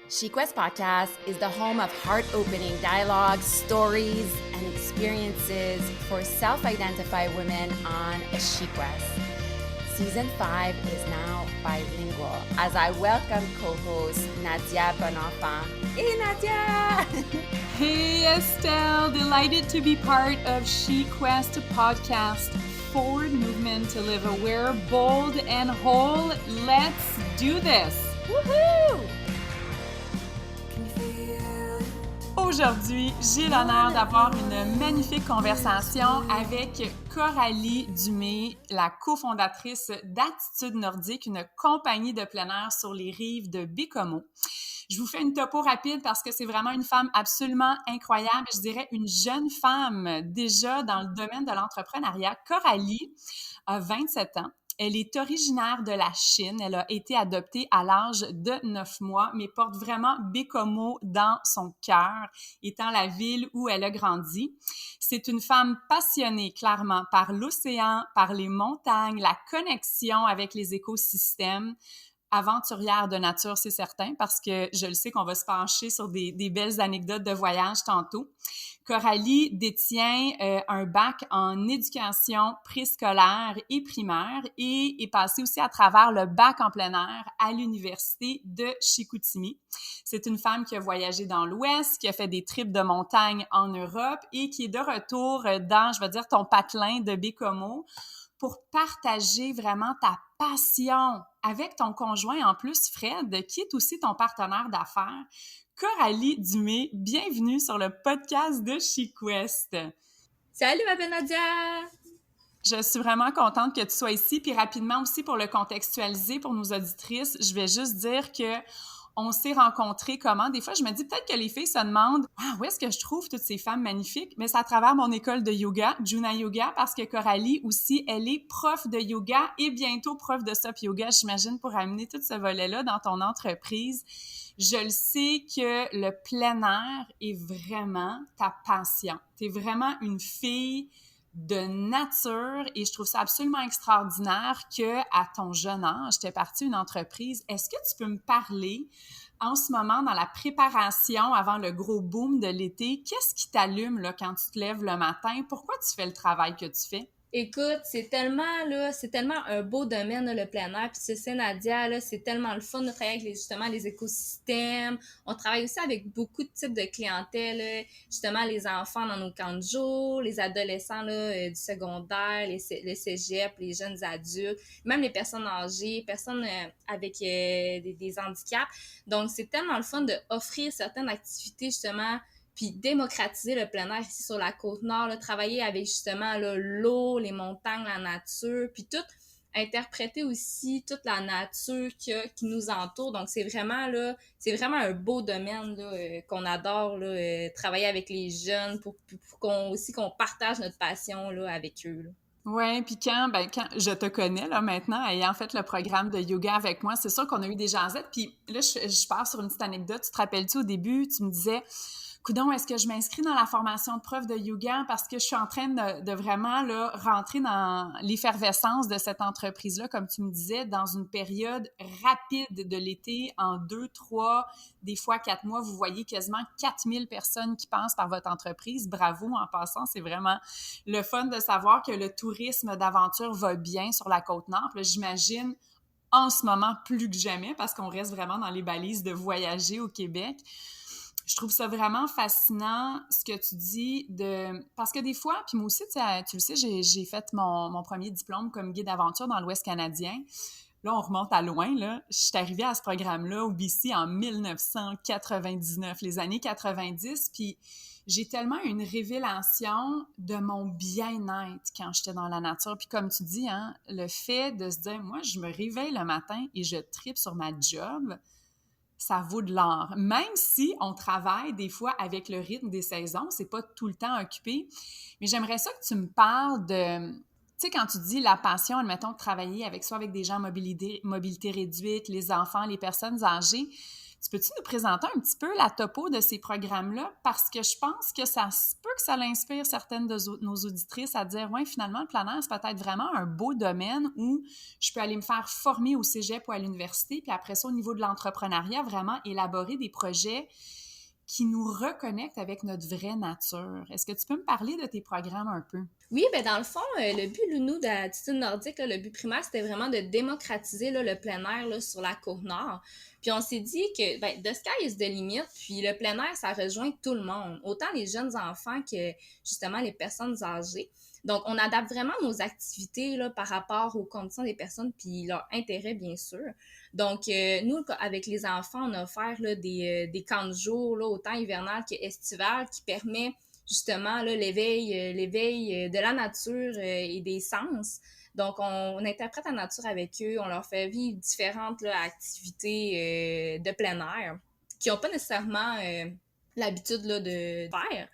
SheQuest Podcast is the home of heart-opening dialogues, stories, and experiences for self-identified women on a SheQuest. Season 5 is now bilingual as I welcome co-host Nadia Bonenfant. Hey, Nadia! Hey, Estelle! Delighted to be part of SheQuest Podcast. Forward movement to live aware, bold, and whole. Let's do this! Woohoo! Aujourd'hui, j'ai l'honneur d'avoir une magnifique conversation avec Coralie Dumais, la cofondatrice d'Attitude Nordique, une compagnie de plein air sur les rives de Bécomo. Je vous fais une topo rapide parce que c'est vraiment une femme absolument incroyable. Je dirais une jeune femme déjà dans le domaine de l'entrepreneuriat. Coralie a 27 ans. Elle est originaire de la Chine. Elle a été adoptée à l'âge de 9 mois, mais porte vraiment Bécomo dans son cœur, étant la ville où elle a grandi. C'est une femme passionnée, clairement, par l'océan, par les montagnes, la connexion avec les écosystèmes. Aventurière de nature, c'est certain, parce que je le sais qu'on va se pencher sur des belles anecdotes de voyage tantôt. Coralie détient un bac en éducation préscolaire et primaire et est passée aussi à travers le bac en plein air à l'université de Chicoutimi. C'est une femme qui a voyagé dans l'Ouest, qui a fait des trips de montagne en Europe et qui est de retour dans, je vais dire, ton patelin de Bécomo pour partager vraiment ta passion avec ton conjoint en plus, Fred, qui est aussi ton partenaire d'affaires. Coralie Dumais, bienvenue sur le podcast de SheQuest. Salut, ma belle Nadia! Je suis vraiment contente que tu sois ici. Puis rapidement aussi, pour le contextualiser pour nos auditrices, je vais juste dire que on s'est rencontrés comment? Des fois, je me dis peut-être que les filles se demandent « Ah, où est-ce que je trouve toutes ces femmes magnifiques? » Mais c'est à travers mon école de yoga, Juna Yoga, parce que Coralie aussi, elle est prof de yoga et bientôt prof de SOP Yoga, j'imagine, pour amener tout ce volet-là dans ton entreprise. Je le sais que le plein air est vraiment ta passion. Tu es vraiment une fille de nature et je trouve ça absolument extraordinaire que à ton jeune âge, tu es partie une entreprise. Est-ce que tu peux me parler en ce moment dans la préparation avant le gros boom de l'été? Qu'est-ce qui t'allume là, quand tu te lèves le matin? Pourquoi tu fais le travail que tu fais? Écoute, c'est tellement un beau domaine là, le plein air. Puis tu sais, Nadia, là, c'est tellement le fun de travailler avec justement les écosystèmes. On travaille aussi avec beaucoup de types de clientèle, là. Justement les enfants dans nos camps de jour, les adolescents là, du secondaire, le cégep, les jeunes adultes, même les personnes âgées, personnes avec des handicaps. Donc c'est tellement le fun de offrir certaines activités justement puis démocratiser le plein air ici sur la Côte-Nord, là, travailler avec justement là, l'eau, les montagnes, la nature, puis tout, interpréter aussi toute la nature qui nous entoure. Donc, c'est vraiment un beau domaine là, qu'on adore, là, travailler avec les jeunes pour qu'on partage notre passion là, avec eux. Là. Oui, puis quand je te connais là maintenant, ayant fait le programme de yoga avec moi, c'est sûr qu'on a eu des jasettes. Puis là, je pars sur une petite anecdote. Tu te rappelles-tu au début, tu me disais coudonc, est-ce que je m'inscris dans la formation de prof de yoga parce que je suis en train de vraiment là, rentrer dans l'effervescence de cette entreprise-là, comme tu me disais, dans une période rapide de l'été, en 2, 3, des fois 4 mois, vous voyez quasiment 4000 personnes qui passent par votre entreprise. Bravo en passant, c'est vraiment le fun de savoir que le tourisme d'aventure va bien sur la Côte-Nord. Puis là, j'imagine en ce moment plus que jamais parce qu'on reste vraiment dans les balises de voyager au Québec. Je trouve ça vraiment fascinant ce que tu dis parce que des fois, puis moi aussi, tu le sais, j'ai fait mon premier diplôme comme guide d'aventure dans l'Ouest canadien. Là, on remonte à loin, là. Je suis arrivée à ce programme-là au BC en 1999, les années 90, puis j'ai tellement eu une révélation de mon bien-être quand j'étais dans la nature. Puis comme tu dis, hein, le fait de se dire, moi, je me réveille le matin et je tripe sur ma job, ça vaut de l'or. Même si on travaille des fois avec le rythme des saisons, c'est pas tout le temps occupé. Mais j'aimerais ça que tu me parles de... Tu sais, quand tu dis la passion, admettons, de travailler avec des gens en mobilité réduite, les enfants, les personnes âgées, Tu peux-tu nous présenter un petit peu la topo de ces programmes-là? Parce que je pense que ça se peut que ça l'inspire certaines de nos auditrices à dire, ouais, finalement, le plein air, c'est peut-être vraiment un beau domaine où je peux aller me faire former au cégep ou à l'université, puis après ça, au niveau de l'entrepreneuriat, vraiment élaborer des projets qui nous reconnectent avec notre vraie nature. Est-ce que tu peux me parler de tes programmes un peu? Oui, ben dans le fond, le but, Lounou, d'Attitude Nordique, là, le but primaire, c'était vraiment de démocratiser là, le plein air là, sur la Côte-Nord. Puis on s'est dit que ben, the sky is the limit, puis le plein air, ça rejoint tout le monde, autant les jeunes enfants que justement les personnes âgées. Donc, on adapte vraiment nos activités là, par rapport aux conditions des personnes puis leur intérêt, bien sûr. Donc, nous, avec les enfants, on a offert là, des camps de jour, là, autant hivernal qu'estival, qui permet justement là, l'éveil de la nature et des sens. Donc, on interprète la nature avec eux, on leur fait vivre différentes là, activités de plein air qui n'ont pas nécessairement l'habitude là, de faire.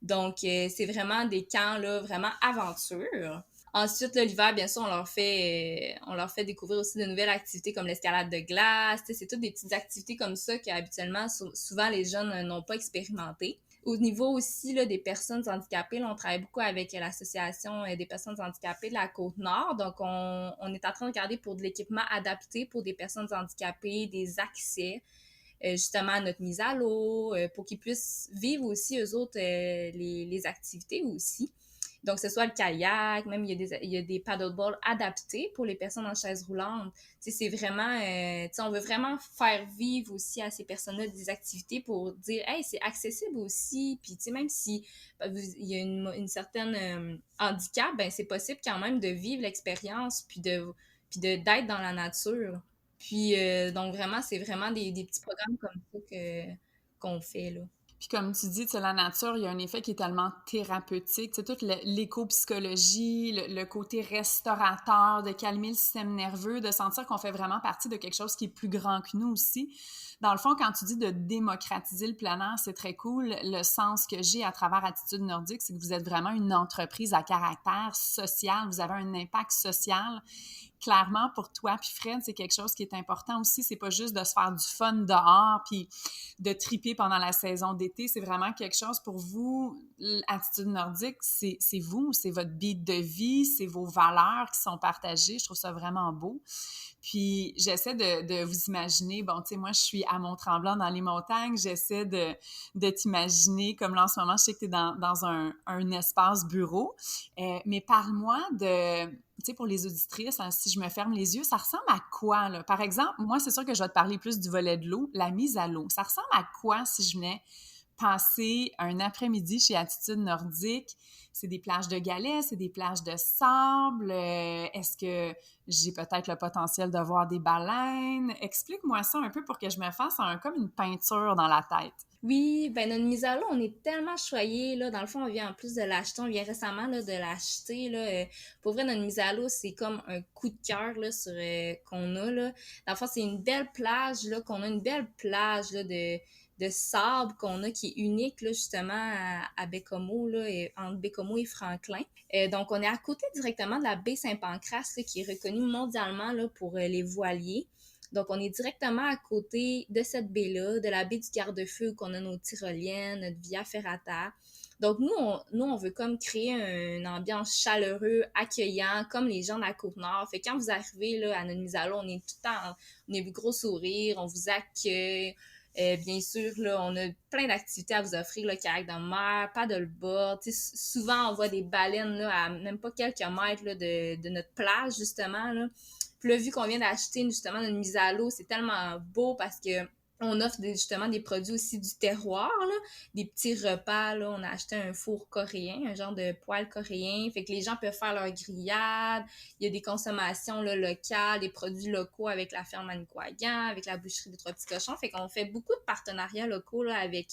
Donc, c'est vraiment des camps là, vraiment aventure. Ensuite, l'hiver, bien sûr, on leur fait découvrir aussi de nouvelles activités comme l'escalade de glace. C'est toutes des petites activités comme ça qu'habituellement, souvent, les jeunes n'ont pas expérimenté. Au niveau aussi là, des personnes handicapées, là, on travaille beaucoup avec l'association des personnes handicapées de la Côte-Nord. Donc, on est en train de regarder pour de l'équipement adapté pour des personnes handicapées, des accès justement à notre mise à l'eau, pour qu'ils puissent vivre aussi, eux autres, les activités aussi. Donc, que ce soit le kayak, même il y a des paddleboards adaptés pour les personnes en chaise roulante. C'est vraiment, on veut vraiment faire vivre aussi à ces personnes-là des activités pour dire, hey, c'est accessible aussi. Puis, même si il y a une certaine handicap, ben c'est possible quand même de vivre l'expérience d'être dans la nature. Puis, donc vraiment, c'est vraiment des petits programmes comme ça qu'on fait, là. Puis comme tu dis, la nature, il y a un effet qui est tellement thérapeutique. C'est toute l'éco-psychologie, le côté restaurateur, de calmer le système nerveux, de sentir qu'on fait vraiment partie de quelque chose qui est plus grand que nous aussi. Dans le fond, quand tu dis de démocratiser le plein air, c'est très cool. Le sens que j'ai à travers Attitude Nordique, c'est que vous êtes vraiment une entreprise à caractère social. Vous avez un impact social. Clairement, pour toi puis Fred, c'est quelque chose qui est important aussi. C'est pas juste de se faire du fun dehors puis de triper pendant la saison d'été. C'est vraiment quelque chose pour vous. Attitude Nordique, c'est vous, c'est votre beat de vie, c'est vos valeurs qui sont partagées. Je trouve ça vraiment beau. Puis, j'essaie de vous imaginer, bon, tu sais, moi, je suis à Mont-Tremblant dans les montagnes, j'essaie de t'imaginer, comme là, en ce moment, je sais que tu es dans un espace bureau, mais parle-moi de, tu sais, pour les auditrices, hein, si je me ferme les yeux, ça ressemble à quoi, là? Par exemple, moi, c'est sûr que je vais te parler plus du volet de l'eau, la mise à l'eau. Ça ressemble à quoi si je venais passer un après-midi chez Attitude Nordique? C'est des plages de galets, c'est des plages de sable. Est-ce que j'ai peut-être le potentiel de voir des baleines? Explique-moi ça un peu pour que je me fasse comme une peinture dans la tête. Oui, ben notre mise à l'eau, on est tellement choyés, là. Dans le fond, on vient en plus de l'acheter, on vient récemment là, de l'acheter, là. Pour vrai, notre mise à l'eau, c'est comme un coup de cœur là, qu'on a, là. Dans le fond, c'est une belle plage, là, qu'on a une belle plage là, de sable qu'on a qui est unique, là, justement, à Bécomo, là, entre Bécomo et Franklin. Donc, on est à côté directement de la baie Saint-Pancras, là, qui est reconnue mondialement là, pour les voiliers. Donc, on est directement à côté de cette baie-là, de la baie du Garde-Feu, où on a nos tyroliennes, notre Via Ferrata. Donc, nous, on veut comme créer une ambiance chaleureuse, accueillant, comme les gens de la Côte-Nord. Fait que quand vous arrivez là, à notre mise à l'eau, on est tout le temps, on est gros sourire, on vous accueille. Bien sûr, là, on a plein d'activités à vous offrir, le kayak de mer, paddleboard. Souvent, on voit des baleines là, à même pas quelques mètres là, de notre plage, justement, là. Puis là, vu qu'on vient d'acheter justement une mise à l'eau, c'est tellement beau parce que on offre justement des produits aussi du terroir, là, des petits repas. Là. On a acheté un four coréen, un genre de poêle coréen. Fait que les gens peuvent faire leur grillade. Il y a des consommations là, locales, des produits locaux avec la ferme Manicouagan, avec la boucherie des Trois Petits Cochons. Fait qu'on fait beaucoup de partenariats locaux là, avec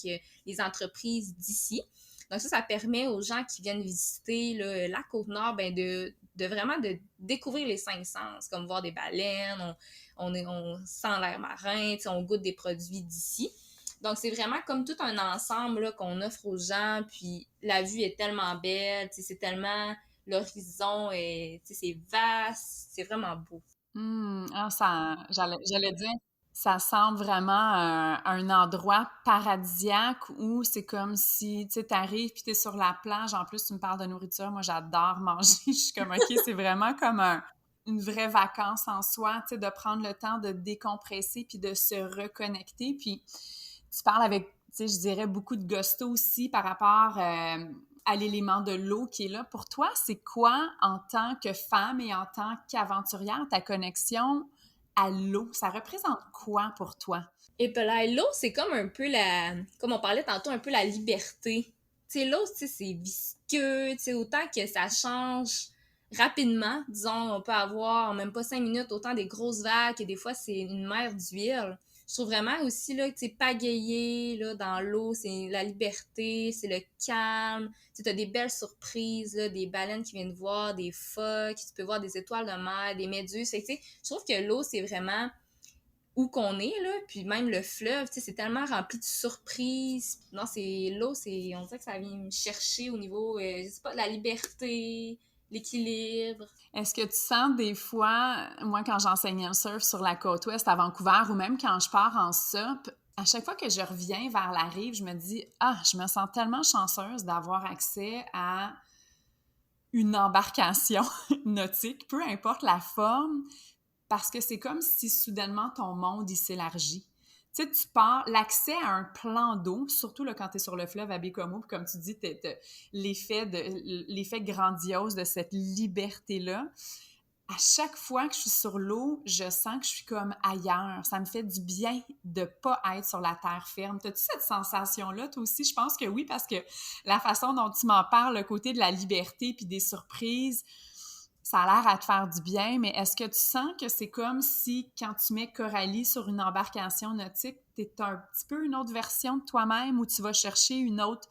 les entreprises d'ici. Donc ça permet aux gens qui viennent visiter là, la Côte-Nord ben, de vraiment de découvrir les cinq sens, comme voir des baleines, on sent l'air marin, on goûte des produits d'ici. Donc, c'est vraiment comme tout un ensemble là, qu'on offre aux gens, puis la vue est tellement belle, c'est tellement... L'horizon, c'est vaste, c'est vraiment beau. Ça, j'allais dire, Ça semble vraiment un endroit paradisiaque où c'est comme si, tu sais, t'arrives puis t'es sur la plage. En plus, tu me parles de nourriture. Moi, j'adore manger. Je suis comme, OK, c'est vraiment comme une vraie vacance en soi, tu sais, de prendre le temps de décompresser puis de se reconnecter. Puis tu parles avec, tu sais, je dirais beaucoup de gusto aussi par rapport à l'élément de l'eau qui est là. Pour toi, c'est quoi, en tant que femme et en tant qu'aventurière, ta connexion à l'eau? Ça représente quoi pour toi? Et puis là, l'eau, c'est comme un peu comme on parlait tantôt, un peu la liberté. Tu sais, l'eau, tu sais, c'est visqueux, tu sais, autant que ça change rapidement. Disons, on peut avoir en même pas 5 minutes autant des grosses vagues et des fois, c'est une mer d'huile. Je trouve vraiment aussi, là, tu sais, pagayer, là, dans l'eau, c'est la liberté, c'est le calme. Tu sais, t'as des belles surprises, là, des baleines qui viennent voir, des phoques, tu peux voir des étoiles de mer, des méduses. Fait que, tu sais, je trouve que l'eau, c'est vraiment où qu'on est, là, puis même le fleuve, tu sais, c'est tellement rempli de surprises. Non, c'est l'eau, on dirait que ça vient me chercher au niveau, je sais pas, de la liberté, l'équilibre. Est-ce que tu sens des fois, moi quand j'enseignais le surf sur la côte ouest à Vancouver ou même quand je pars en SUP, à chaque fois que je reviens vers la rive, je me dis, ah, je me sens tellement chanceuse d'avoir accès à une embarcation nautique, peu importe la forme, parce que c'est comme si soudainement ton monde il s'élargit. Tu sais, tu pars, l'accès à un plan d'eau, surtout là, quand tu es sur le fleuve à Bécomo, puis comme tu dis, l'effet grandiose de cette liberté-là. À chaque fois que je suis sur l'eau, je sens que je suis comme ailleurs. Ça me fait du bien de pas être sur la terre ferme. T'as-tu cette sensation-là, toi aussi? Je pense que oui, parce que la façon dont tu m'en parles, le côté de la liberté puis des surprises, ça a l'air à te faire du bien, mais est-ce que tu sens que c'est comme si, quand tu mets Coralie sur une embarcation nautique, t'es un petit peu une autre version de toi-même ou tu vas chercher une autre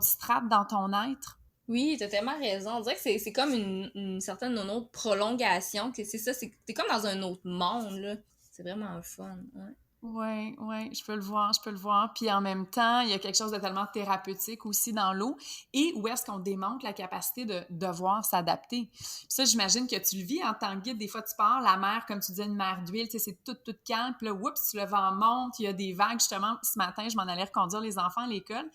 strate dans ton être? Oui, t'as tellement raison. On dirait que c'est comme une certaine autre prolongation, que c'est ça, t'es comme dans un autre monde, là. C'est vraiment fun, ouais. Oui, oui, je peux le voir, je peux le voir. Puis en même temps, il y a quelque chose de tellement thérapeutique aussi dans l'eau et où est-ce qu'on démontre la capacité de devoir s'adapter. Puis ça, j'imagine que tu le vis en tant que guide. Des fois, tu pars, la mer, comme tu dis, une mer d'huile, tu sais, c'est tout calme. Puis là, oups, le vent monte, il y a des vagues. Justement, ce matin, je m'en allais reconduire les enfants à l'école.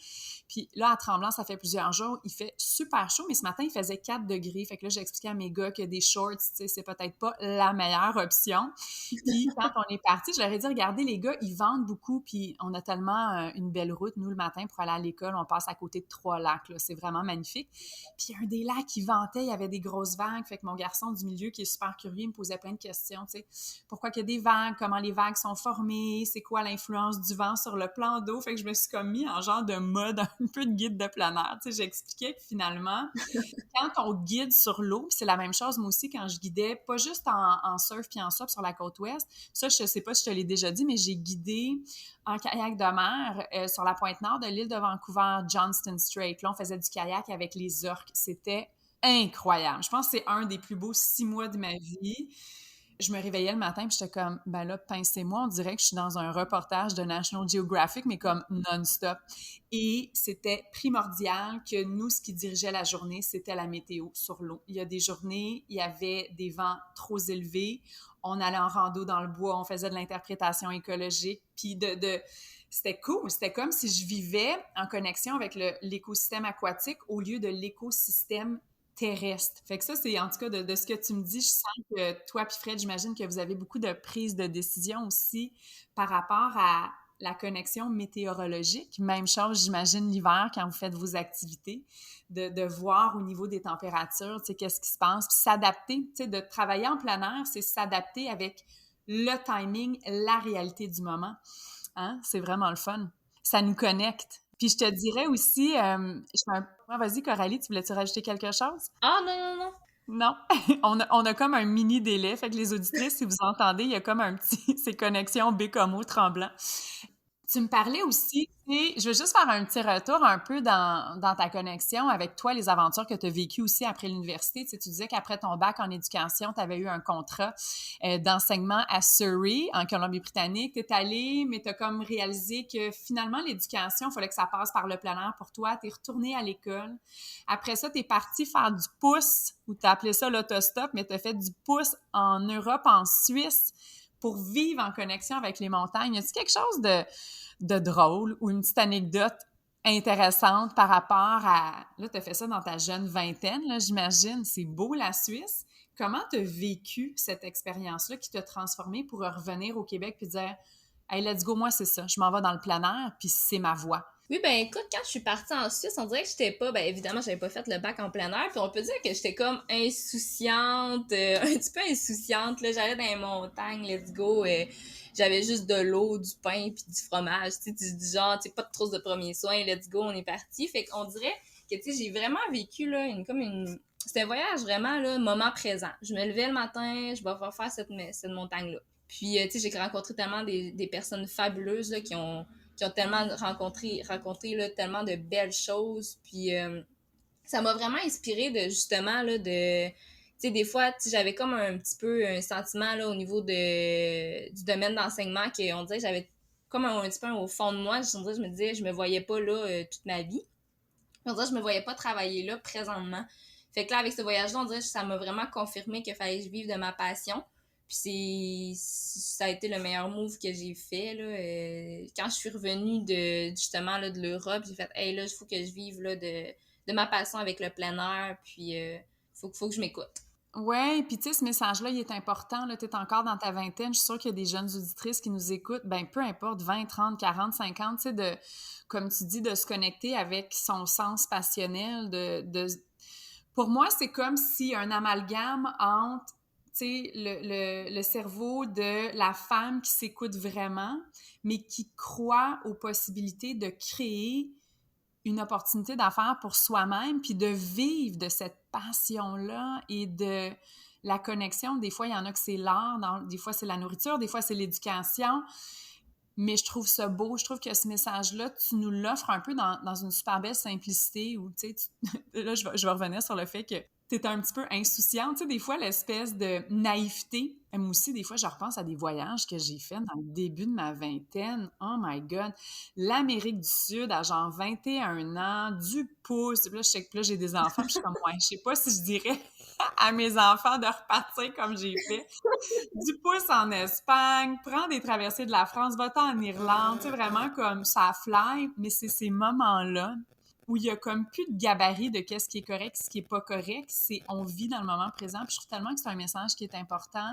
Puis là, à Tremblant, ça fait plusieurs jours, il fait super chaud, mais ce matin, il faisait 4 degrés. Fait que là, j'ai expliqué à mes gars que des shorts, tu sais, c'est peut-être pas la meilleure option. Puis quand on est parti, je leur ai dit, regardez, les gars, ils vendent beaucoup, puis on a tellement une belle route, nous, le matin, pour aller à l'école. On passe à côté de 3 lacs, là. C'est vraiment magnifique. Puis un des lacs qui ventait, il y avait des grosses vagues. Fait que mon garçon du milieu, qui est super curieux, il me posait plein de questions, tu sais. Pourquoi qu'il y a des vagues? Comment les vagues sont formées? C'est quoi l'influence du vent sur le plan d'eau? Fait que je me suis comme mis en genre de mode un peu de guide de plein air. Tu sais, j'expliquais que finalement, quand on guide sur l'eau, c'est la même chose moi aussi quand je guidais, pas juste en surf puis en SUP sur la côte ouest. Ça, je sais pas si je te l'ai déjà dit, mais j'ai guidé en kayak de mer sur la pointe nord de l'île de Vancouver, Johnston Strait. Là, on faisait du kayak avec les orques. C'était incroyable. Je pense que c'est un des plus beaux 6 mois de ma vie. Je me réveillais le matin puis j'étais comme, ben là, pincez-moi, on dirait que je suis dans un reportage de National Geographic, mais comme non-stop. Et c'était primordial que nous, ce qui dirigeait la journée, c'était la météo sur l'eau. Il y a des journées, il y avait des vents trop élevés, on allait en rando dans le bois, on faisait de l'interprétation écologique, puis c'était cool. C'était comme si je vivais en connexion avec l'écosystème aquatique au lieu de l'écosystème terrestre. Fait que ça, c'est en tout cas de ce que tu me dis, je sens que toi puis Fred, j'imagine que vous avez beaucoup de prises de décision aussi par rapport à la connexion météorologique. Même chose, j'imagine, l'hiver, quand vous faites vos activités, de voir au niveau des températures, tu sais, qu'est-ce qui se passe, puis s'adapter, tu sais, de travailler en plein air, c'est s'adapter avec le timing, la réalité du moment. Hein? C'est vraiment le fun. Ça nous connecte. Puis je te dirais aussi, vas-y Coralie, tu voulais-tu rajouter quelque chose? Ah, non, non, non. Non, on a comme un mini délai, fait que les auditrices, si vous entendez, il y a comme un petit, c'est connexion Bécomo Tremblant. Tu me parlais aussi, tu sais, je veux juste faire un petit retour un peu dans ta connexion avec toi, les aventures que tu as vécues aussi après l'université. Tu sais, tu disais qu'après ton bac en éducation, tu avais eu un contrat d'enseignement à Surrey, en Colombie-Britannique. Tu es allé, mais tu as comme réalisé que finalement, l'éducation, il fallait que ça passe par le plein air pour toi. Tu es retourné à l'école. Après ça, tu es parti faire du pouce, ou tu as appelé ça l'autostop, mais tu as fait du pouce en Europe, en Suisse, pour vivre en connexion avec les montagnes? Y a-t-il quelque chose de drôle ou une petite anecdote intéressante par rapport à... Là, tu as fait ça dans ta jeune vingtaine, là, j'imagine. C'est beau, la Suisse. Comment tu as vécu cette expérience-là qui t'a transformée pour revenir au Québec puis dire « Hey, let's go, moi, c'est ça. Je m'en vais dans le plein air, puis c'est ma voie. » Oui, ben écoute, quand je suis partie en Suisse, on dirait que j'étais pas, ben évidemment, j'avais pas fait le bac en plein air, puis on peut dire que j'étais comme insouciante, un petit peu insouciante, là, j'allais dans les montagnes, let's go, j'avais juste de l'eau, du pain, puis du fromage, tu sais, du genre, tu sais, pas de trousse de premiers soins, let's go, on est parti, fait qu'on dirait que, tu sais, j'ai vraiment vécu, là, c'était un voyage vraiment, là, moment présent. Je me levais le matin, je vais faire cette montagne-là. Puis, tu sais, j'ai rencontré tellement des personnes fabuleuses, là, qui ont tellement rencontré là, tellement de belles choses. Puis ça m'a vraiment inspirée de justement là, tu sais, des fois, tu sais, j'avais comme un petit peu un sentiment là, au niveau du domaine d'enseignement qu'on dirait que j'avais comme un petit peu au fond de moi. Je me disais, je me voyais pas là toute ma vie. On dirait que je me voyais pas travailler là présentement. Fait que là, avec ce voyage-là, on dirait que ça m'a vraiment confirmé qu'il fallait que je vive de ma passion. Puis ça a été le meilleur move que j'ai fait, là. Quand je suis revenue justement là, de l'Europe, j'ai fait « Hey, là, il faut que je vive là, de ma passion avec le plein air, puis faut que je m'écoute. » Oui, puis tu sais, ce message-là, il est important. Tu es encore dans ta vingtaine. Je suis sûre qu'il y a des jeunes auditrices qui nous écoutent. Ben peu importe, 20, 30, 40, 50, tu sais, comme tu dis, de se connecter avec son sens passionnel. Pour moi, c'est comme si un amalgame entre le cerveau de la femme qui s'écoute vraiment, mais qui croit aux possibilités de créer une opportunité d'affaires pour soi-même, puis de vivre de cette passion-là et de la connexion. Des fois, il y en a que c'est l'art, des fois, c'est la nourriture, des fois, c'est l'éducation. Mais je trouve ça beau. Je trouve que ce message-là, tu nous l'offres un peu dans une super belle simplicité où, tu sais, là, je vais revenir sur le fait que t'es un petit peu insouciante. Tu sais, des fois, l'espèce de naïveté. Et moi aussi, des fois, je repense à des voyages que j'ai faits dans le début de ma vingtaine. Oh my God! L'Amérique du Sud, à genre 21 ans, du pouce. Là, je sais que là, j'ai des enfants, puis je suis comme, ouais, je sais pas si je dirais à mes enfants de repartir comme j'ai fait. Du pouce en Espagne, prends des traversées de la France, va-t'en en Irlande, tu sais, vraiment comme ça fly. Mais c'est ces moments-là où il y a comme plus de gabarit de qu'est-ce qui est correct, ce qui est pas correct. C'est on vit dans le moment présent. Puis je trouve tellement que c'est un message qui est important.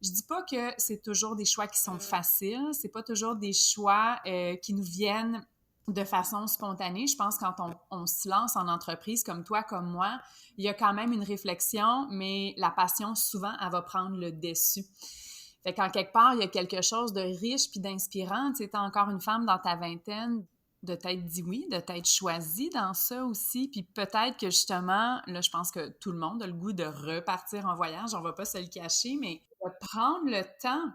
Je dis pas que c'est toujours des choix qui sont faciles. C'est pas toujours des choix qui nous viennent de façon spontanée. Je pense que quand on se lance en entreprise comme toi, comme moi, il y a quand même une réflexion, mais la passion, souvent, elle va prendre le dessus. Fait qu'en quelque part, il y a quelque chose de riche puis d'inspirant. Tu sais, encore une femme dans ta vingtaine, de t'être dit oui, de t'être choisie dans ça aussi. Puis peut-être que justement, là, je pense que tout le monde a le goût de repartir en voyage. On va pas se le cacher, mais de prendre le temps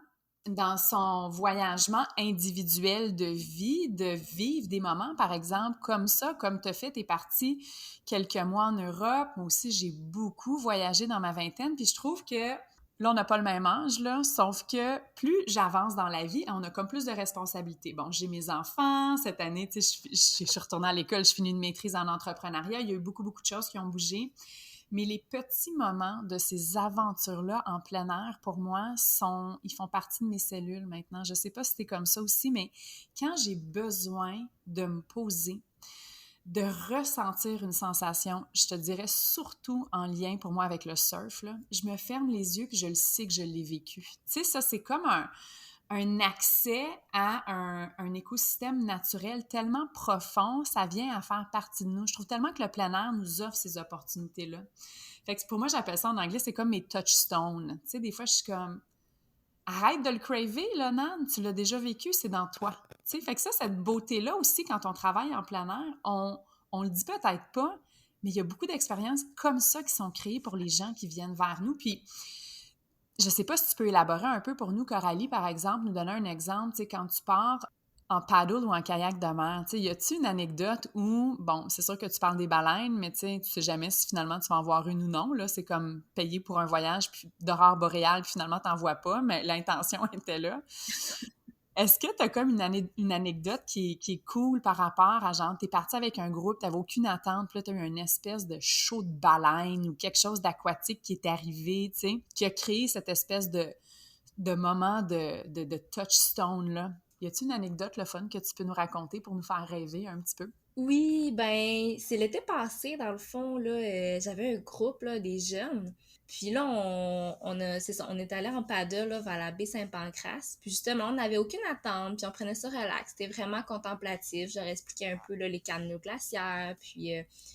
dans son voyagement individuel de vie, de vivre des moments, par exemple, comme ça, comme tu as fait, tu es partie quelques mois en Europe. Moi aussi, j'ai beaucoup voyagé dans ma vingtaine, puis je trouve que là, on n'a pas le même âge, là, sauf que plus j'avance dans la vie, on a comme plus de responsabilités. Bon, j'ai mes enfants. Cette année, tu sais, je suis retournée à l'école, je finis une maîtrise en entrepreneuriat. Il y a eu beaucoup, beaucoup de choses qui ont bougé. Mais les petits moments de ces aventures-là en plein air, pour moi, ils font partie de mes cellules maintenant. Je ne sais pas si c'est comme ça aussi, mais quand j'ai besoin de me poser, de ressentir une sensation, je te dirais surtout en lien pour moi avec le surf, là, je me ferme les yeux puis je le sais que je l'ai vécu. Tu sais, ça, c'est comme un accès à un écosystème naturel tellement profond, ça vient à faire partie de nous. Je trouve tellement que le plein air nous offre ces opportunités-là. Fait que pour moi, j'appelle ça en anglais, c'est comme mes touchstones. Tu sais, des fois, je suis comme, arrête de le craver, là, Nan, tu l'as déjà vécu, c'est dans toi. Tu sais, fait que ça, cette beauté-là aussi, quand on travaille en plein air, on le dit peut-être pas, mais il y a beaucoup d'expériences comme ça qui sont créées pour les gens qui viennent vers nous. Puis, je sais pas si tu peux élaborer un peu pour nous, Coralie, par exemple, nous donner un exemple, tu sais, quand tu pars en paddle ou en kayak de mer, tu sais, y a-t-il une anecdote où, bon, c'est sûr que tu parles des baleines, mais tu sais jamais si finalement tu vas en voir une ou non, là, c'est comme payer pour un voyage puis d'aurore boréale, puis finalement t'en vois pas, mais l'intention était là. Est-ce que tu as comme une anecdote qui est cool par rapport à genre, t'es parti avec un groupe, t'avais aucune attente, puis là, t'as eu une espèce de show de baleine ou quelque chose d'aquatique qui est arrivé, tu sais, qui a créé cette espèce de de moments de touchstone, là. Y a-t-il une anecdote, le fun, que tu peux nous raconter pour nous faire rêver un petit peu? Oui, ben, c'est l'été passé, dans le fond, là, j'avais un groupe, là, des jeunes. Puis là, c'est ça, on est allé en paddle, là, vers la baie Saint-Pancras. Puis justement, on n'avait aucune attente, puis on prenait ça relax. C'était vraiment contemplatif. J'aurais expliqué un peu, là, les canaux glaciaires. Puis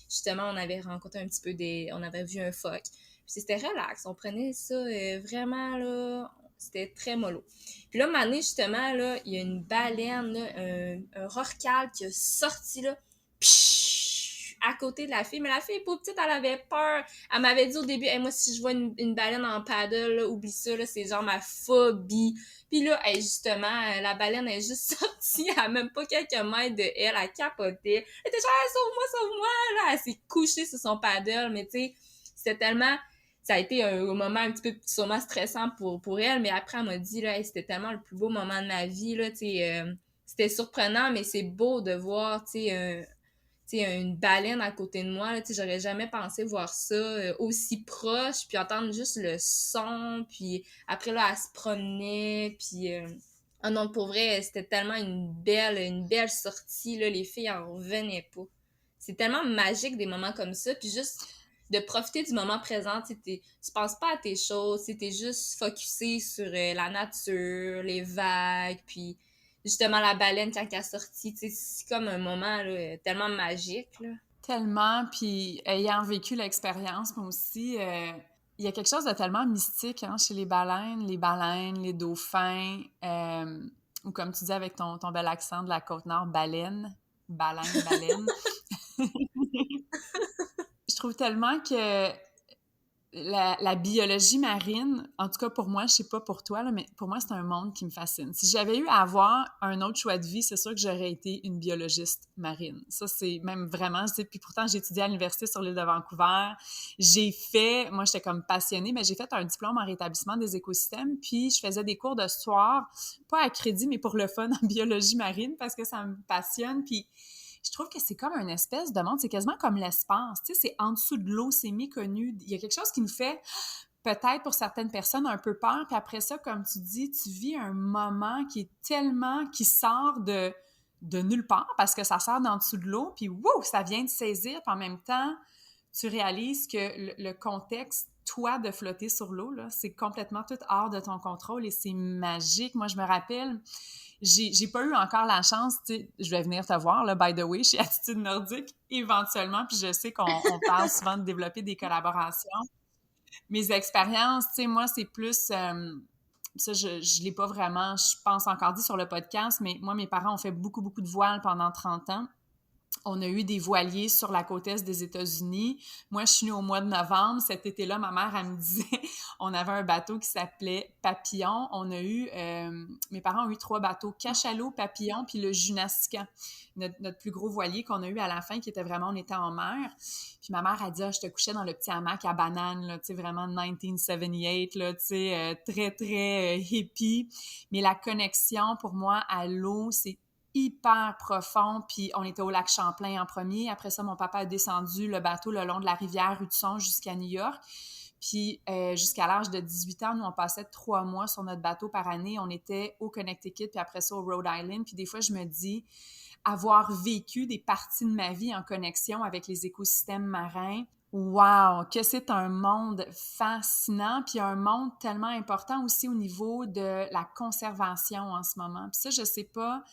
justement, on avait rencontré un petit peu on avait vu un phoque. Puis c'était relax. On prenait ça vraiment, là, c'était très mollo. Puis là, un moment donné, justement, là, il y a une baleine, là, un rorqual qui a sorti, là, pshhh, à côté de la fille. Mais la fille, pauvre petite, elle avait peur. Elle m'avait dit au début, hey, moi, si je vois une baleine en paddle, là, oublie ça, là, c'est genre ma phobie. Puis là, hey, justement, la baleine est juste sortie à même pas quelques mètres de elle, elle capotait. Elle était genre, hey, sauve-moi, sauve-moi, là. Elle s'est couchée sur son paddle, mais tu sais, c'était tellement... Ça a été un moment un petit peu sûrement stressant pour elle, mais après, elle m'a dit, là, hey, c'était tellement le plus beau moment de ma vie, là, tu sais, c'était surprenant, mais c'est beau de voir, tu sais, une baleine à côté de moi, là, tu sais, j'aurais jamais pensé voir ça aussi proche, puis entendre juste le son, puis après, là, elle se promenait, puis... Ah non, pour vrai, c'était tellement une belle sortie, là, les filles en revenaient pas. C'est tellement magique des moments comme ça, puis juste de profiter du moment présent, tu penses pas à tes choses, t'es juste focusé sur la nature, les vagues, puis justement la baleine quand elle est sortie, c'est comme un moment là, tellement magique, là. Tellement, puis ayant vécu l'expérience, moi aussi, il y a quelque chose de tellement mystique hein, chez les baleines, les dauphins, ou comme tu dis avec ton bel accent de la Côte-Nord, baleine. Je trouve tellement que la biologie marine, en tout cas pour moi, je sais pas pour toi, là, mais pour moi, c'est un monde qui me fascine. Si j'avais eu à avoir un autre choix de vie, c'est sûr que j'aurais été une biologiste marine. Ça, c'est même vraiment, puis pourtant, j'ai étudié à l'université sur l'île de Vancouver. Moi, j'étais comme passionnée, mais j'ai fait un diplôme en rétablissement des écosystèmes, puis je faisais des cours de soir, pas à crédit, mais pour le fun en biologie marine, parce que ça me passionne, puis je trouve que c'est comme une espèce de monde, c'est quasiment comme l'espace, tu sais, c'est en dessous de l'eau, c'est méconnu. Il y a quelque chose qui nous fait, peut-être pour certaines personnes, un peu peur, puis après ça, comme tu dis, tu vis un moment qui sort de nulle part, parce que ça sort d'en dessous de l'eau, puis wow, ça vient de saisir, puis en même temps, tu réalises que le contexte, toi, de flotter sur l'eau, là, c'est complètement tout hors de ton contrôle et c'est magique. Moi, je me rappelle, j'ai pas eu encore la chance, tu sais, je vais venir te voir, là, by the way, chez Attitude Nordique, éventuellement, puis je sais qu'on parle souvent de développer des collaborations. Mes expériences, tu sais, moi, c'est plus... ça, je l'ai pas vraiment, je pense, encore dit sur le podcast, mais moi, mes parents ont fait beaucoup, beaucoup de voiles pendant 30 ans. On a eu des voiliers sur la côte est des États-Unis. Moi, je suis née au mois de novembre. Cet été-là, ma mère, elle me disait, on avait un bateau qui s'appelait Papillon. Mes parents ont eu 3 bateaux, Cachalot, Papillon, puis le Junascan, notre plus gros voilier qu'on a eu à la fin, qui était vraiment, on était en mer. Puis ma mère a dit, je te couchais dans le petit hamac à banane, là, tu sais, vraiment 1978, là, tu sais, très, très hippie. Mais la connexion, pour moi, à l'eau, c'est hyper profond, puis on était au lac Champlain en premier. Après ça, mon papa a descendu le bateau le long de la rivière Hudson jusqu'à New York. Puis jusqu'à l'âge de 18 ans, nous, on passait 3 mois sur notre bateau par année. On était au Connecticut, puis après ça, au Rhode Island. Puis des fois, je me dis, avoir vécu des parties de ma vie en connexion avec les écosystèmes marins, wow, que c'est un monde fascinant, puis un monde tellement important aussi au niveau de la conservation en ce moment. Puis ça, je sais pas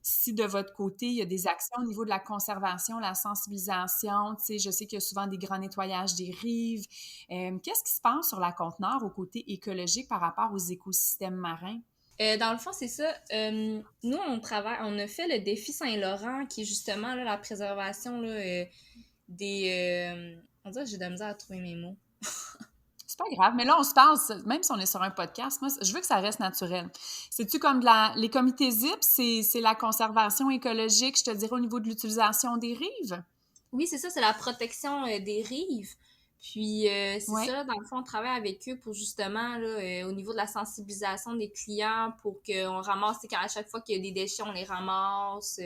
si de votre côté, il y a des actions au niveau de la conservation, la sensibilisation, tu sais, je sais qu'il y a souvent des grands nettoyages des rives. Qu'est-ce qui se passe sur la Côte-Nord au côté écologique par rapport aux écosystèmes marins? Dans le fond, c'est ça. Nous, on a fait le défi Saint-Laurent, qui est justement là, la préservation là, on dirait que j'ai de la misère à trouver mes mots. C'est pas grave, mais là, on se parle, même si on est sur un podcast, moi, je veux que ça reste naturel. C'est-tu comme les comités ZIP, c'est la conservation écologique, je te dirais, au niveau de l'utilisation des rives? Oui, c'est ça, c'est la protection des rives. Puis, c'est Oui. ça, là, dans le fond, on travaille avec eux pour justement, là, au niveau de la sensibilisation des clients, pour qu'on ramasse, à chaque fois qu'il y a des déchets, on les ramasse.